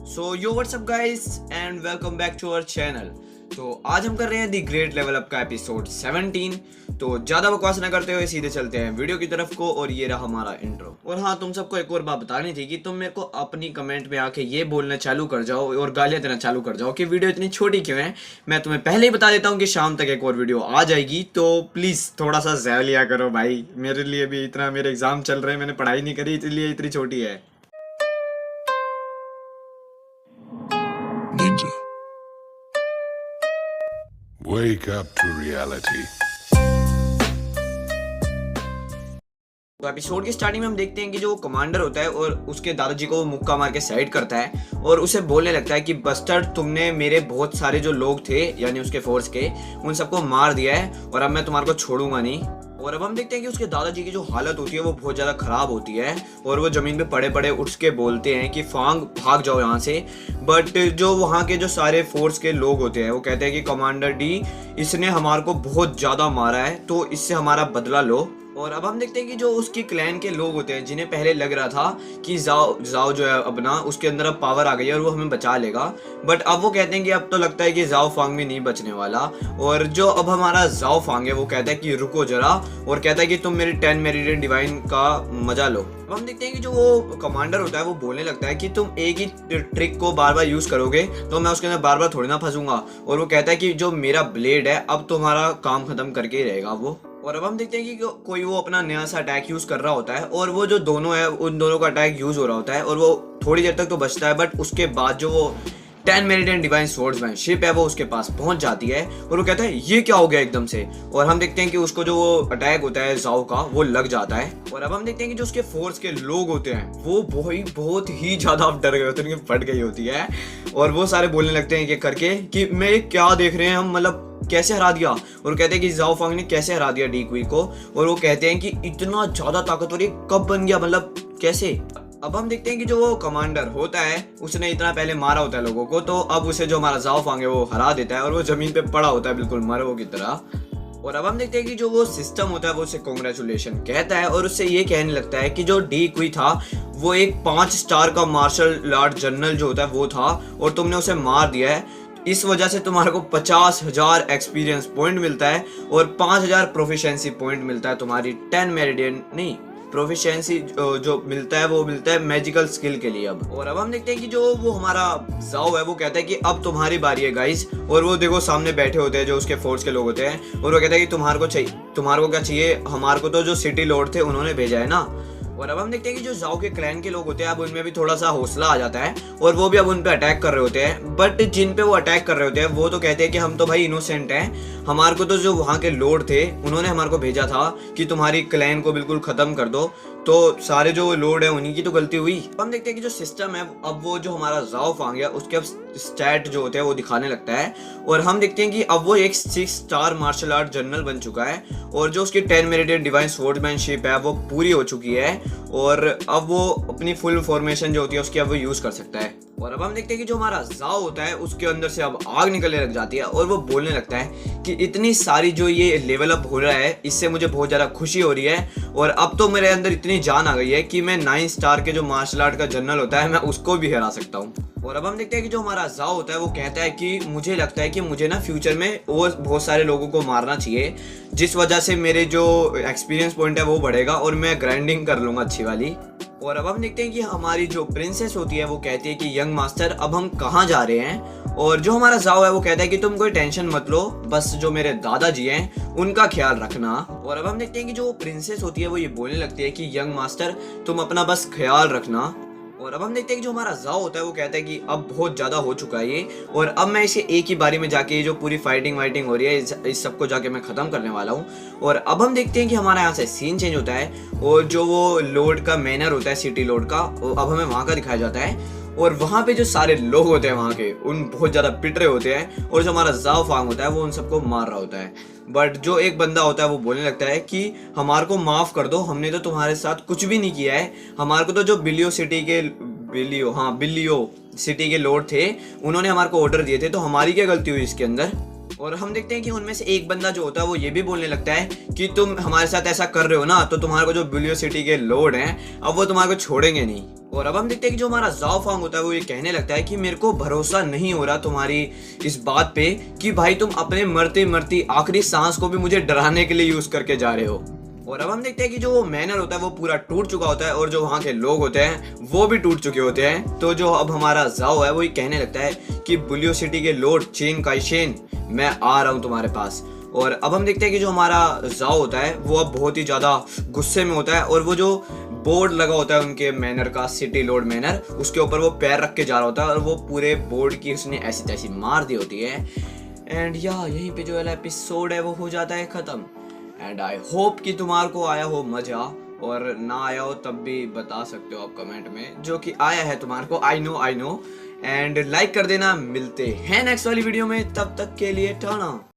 So yo what's up guys and welcome back to our channel. तो आज हम कर रहे हैं दी ग्रेट लेवल अप का एपिसोड 17। तो ज़्यादा बकवास ना करते हुए सीधे चलते हैं वीडियो की तरफ को। और ये रहा हमारा इंट्रो। और हाँ, तुम सबको एक और बात बतानी थी कि तुम मेरे को अपनी कमेंट में आके ये बोलना चालू कर जाओ और गालियाँ देना चालू कर जाओ कि वीडियो इतनी छोटी क्यों है। मैं तुम्हें पहले ही बता देता हूँ कि शाम तक एक और वीडियो आ जाएगी, तो प्लीज़ थोड़ा सा ज़्यादा लिया करो भाई। मेरे लिए भी इतना, मेरे एग्जाम चल रहे हैं, मैंने पढ़ाई नहीं करी, इसलिए इतनी छोटी है। Ninja. Wake up to reality. तो एपिसोड की स्टार्टिंग में हम देखते हैं कि जो कमांडर होता है और उसके दादाजी को वो मुक्का मार के साइड करता है और उसे बोलने लगता है कि बस्टर, तुमने मेरे बहुत सारे जो लोग थे यानी उसके फोर्स के, उन सबको मार दिया है और अब मैं तुम्हारे को छोड़ूंगा नहीं। और अब हम देखते हैं कि उसके दादाजी की जो हालत होती है वो बहुत ज़्यादा ख़राब होती है और वो ज़मीन पे पड़े पड़े उठ के बोलते हैं कि फांग भाग जाओ यहाँ से। बट जो वहाँ के जो सारे फोर्स के लोग होते हैं वो कहते हैं कि कमांडर डी, इसने हमारे को बहुत ज़्यादा मारा है तो इससे हमारा बदला लो। और अब हम देखते हैं कि जो उसकी क्लैन के लोग होते हैं जिन्हें पहले लग रहा था कि जाओ जो है अपना, उसके अंदर अब पावर आ गई है और वो हमें बचा लेगा, बट अब वो कहते हैं कि अब तो लगता है कि जाओ फांग भी नहीं बचने वाला। और जो अब हमारा जाओ फांग है वो कहता है कि रुको जरा, और कहता है कि तुम मेरी 10 मेरिडियन डिवाइन का मजा लो। अब हम देखते हैं कि जो वो कमांडर होता है वो बोलने लगता है कि तुम एक ही ट्रिक को बार बार यूज करोगे तो मैं उसके अंदर बार बार थोड़ी ना फंसूंगा। और वो कहता है कि जो मेरा ब्लेड है अब तुम्हारा काम खत्म करके ही रहेगा वो। और अब हम देखते हैं कि कोई वो अपना नया सा अटैक यूज कर रहा होता है और वो जो दोनों है उन दोनों का अटैक यूज हो रहा होता है और वो थोड़ी देर तक तो बचता है, बट उसके बाद जो वो 10 मेरिडियन डिवाइन स्वॉर्ड्समैन शिप है वो उसके पास पहुंच जाती है और वो कहता है ये क्या हो गया एकदम से। और हम देखते हैं कि उसको जो वो अटैक होता है जाओ का वो लग जाता है। और अब हम देखते हैं कि जो उसके फोर्स के लोग होते हैं वो बहुत ही ज्यादा डर गए होते हैं, उनकी फट गई होती है और वो सारे बोलने लगते हैं कि करके कि मैं क्या देख रहे हैं हम, मतलब कैसे हरा दिया। और कहते हैं कि जाओ फांग ने कैसे हरा दिया डी क्वी को। और वो कहते हैं कि इतना ज्यादा ताकतवर ये कब बन गया, मतलब कैसे। अब हम देखते हैं कि जो वो कमांडर होता है उसने इतना पहले मारा होता है लोगों को, तो अब उसे जो हमारा जाओ फांग है वो हरा देता है और वो जमीन पे पड़ा होता है बिल्कुल मरो की तरह। और अब हम देखते हैं कि जो वो सिस्टम होता है वो उसे कांग्रेचुलेशन कहता है और उससे ये कहने लगता है कि जो डी क्वी था वो एक 5 स्टार का मार्शल आर्ट जनरल जो होता है वो था और तुमने उसे मार दिया है। इस वजह से तुम्हारे को 50,000 एक्सपीरियंस पॉइंट मिलता है और 5,000 प्रोफिशिएंसी पॉइंट मिलता है तुम्हारी 10 मेरिडियन नहीं प्रोफिशिएंसी जो मिलता है वो मिलता है मैजिकल स्किल के लिए। अब और अब हम देखते हैं कि जो वो हमारा जाओ है वो कहता है कि अब तुम्हारी बारी है गाइस। और वो देखो सामने बैठे होते हैं जो उसके फोर्स के लोग होते हैं और वो कहता है कि तुम्हारे को क्या चाहिए, हमारे को तो जो सिटी लॉर्ड थे उन्होंने भेजा है ना। और अब हम देखते हैं कि जो जाओ के क्लैन के लोग होते हैं अब उनमें भी थोड़ा सा हौसला आ जाता है और वो भी अब उन पे अटैक कर रहे होते हैं। बट जिन पे वो अटैक कर रहे होते हैं वो तो कहते हैं कि हम तो भाई इनोसेंट हैं, हमारे को तो जो वहाँ के लॉर्ड थे उन्होंने हमारे को भेजा था कि तुम्हारी क्लैन को बिल्कुल खत्म कर दो, तो सारे जो लॉर्ड है उन्हीं की तो गलती हुई। हम देखते हैं कि जो सिस्टम है अब वो जो हमारा जाओ फांग है उसके अब स्टैट जो होते हैं वो दिखाने लगता है और हम देखते हैं कि अब वो एक 6 स्टार मार्शल आर्ट जनरल बन चुका है और जो उसकी 10 मेरिडियन डिवाइन स्वॉर्डमैनशिप है वो पूरी हो चुकी है और अब वो अपनी फुल फॉर्मेशन जो होती है उसकी अब वो यूज कर सकता है। और अब हम देखते हैं कि जो हमारा जाओ होता है उसके अंदर से अब आग निकलने लग जाती है और वो बोलने लगता है कि इतनी सारी जो ये लेवल अप हो रहा है इससे मुझे बहुत ज़्यादा खुशी हो रही है और अब तो मेरे अंदर इतनी जान आ गई है कि मैं 9 स्टार के जो मार्शल आर्ट का जनरल होता है मैं उसको भी हरा सकता हूँ। और अब हम देखते हैं कि जो हमारा जाओ होता है वो कहता है कि मुझे लगता है कि मुझे ना फ्यूचर में और बहुत सारे लोगों को मारना चाहिए जिस वजह से मेरे जो एक्सपीरियंस पॉइंट है वो बढ़ेगा और मैं ग्राइंडिंग कर लूँगा अच्छी वाली। और अब हम देखते हैं कि हमारी जो प्रिंसेस होती है वो कहती है कि यंग मास्टर अब हम कहाँ जा रहे हैं। और जो हमारा जाओ है वो कहता है कि तुम कोई टेंशन मत लो, बस जो मेरे दादाजी हैं उनका ख्याल रखना। और अब हम देखते हैं कि जो प्रिंसेस होती है वो ये बोलने लगती है कि यंग मास्टर तुम अपना बस ख्याल रखना। और अब हम देखते हैं कि जो हमारा जाओ होता है वो कहता है कि अब बहुत ज़्यादा हो चुका है ये और अब मैं इसे एक ही बारी में जाके जो पूरी फाइटिंग वाइटिंग हो रही है इस सबको जाके मैं ख़त्म करने वाला हूँ। और अब हम देखते हैं कि हमारा यहाँ से सीन चेंज होता है और जो वो लॉर्ड का मैनर होता है सिटी लॉर्ड का अब हमें वहाँ का दिखाया जाता है और वहाँ पे जो सारे लोग होते हैं वहाँ के उन बहुत ज़्यादा पिट रहे होते हैं और जो हमारा जाओ फांग होता है वो उन सबको मार रहा होता है। बट जो एक बंदा होता है वो बोलने लगता है कि हमारे को माफ़ कर दो, हमने तो तुम्हारे साथ कुछ भी नहीं किया है, हमारे को तो जो बिलियो सिटी के लॉर्ड थे उन्होंने हमारे को ऑर्डर दिए थे, तो हमारी क्या गलती हुई इसके अंदर। और हम देखते हैं कि उनमें से एक बंदा जो होता है वो ये भी बोलने लगता है कि तुम हमारे साथ ऐसा कर रहे हो ना, तो तुम्हारे को जो बुलियो सिटी के लॉर्ड हैं अब वो तुम्हारे को छोड़ेंगे नहीं। और अब हम देखते हैं कि जो हमारा जाओ फांग होता है वो ये कहने लगता है कि मेरे को भरोसा नहीं हो रहा तुम्हारी इस बात पे कि भाई तुम अपने मरते मरती आखिरी सांस को भी मुझे डराने के लिए यूज करके जा रहे हो। और अब हम देखते हैं कि जो वो मैनर होता है वो पूरा टूट चुका होता है और जो वहाँ के लोग होते हैं वो भी टूट चुके होते हैं। तो जो अब हमारा जाओ है वो ये कहने लगता है कि बुलियो सिटी के लॉर्ड चेन काइशेन, मैं आ रहा हूँ तुम्हारे पास। और अब हम देखते हैं कि जो हमारा जाओ होता है वो अब बहुत ही ज़्यादा गुस्से में होता है और वो जो बोर्ड लगा होता है उनके मैनर का, सिटी लॉर्ड मैनर, उसके ऊपर वो पैर रख के जा रहा होता है और वो पूरे बोर्ड की उसने ऐसी तैसी मार दी होती है। एंड यहीं पे जो एपिसोड है वो हो जाता है ख़त्म। एंड आई होप कि तुम्हारे को आया हो मजा, और ना आया हो तब भी बता सकते हो आप कमेंट में, जो कि आया है तुम्हारे को, आई नो। एंड लाइक कर देना। मिलते हैं नेक्स्ट वाली वीडियो में, तब तक के लिए टाटा।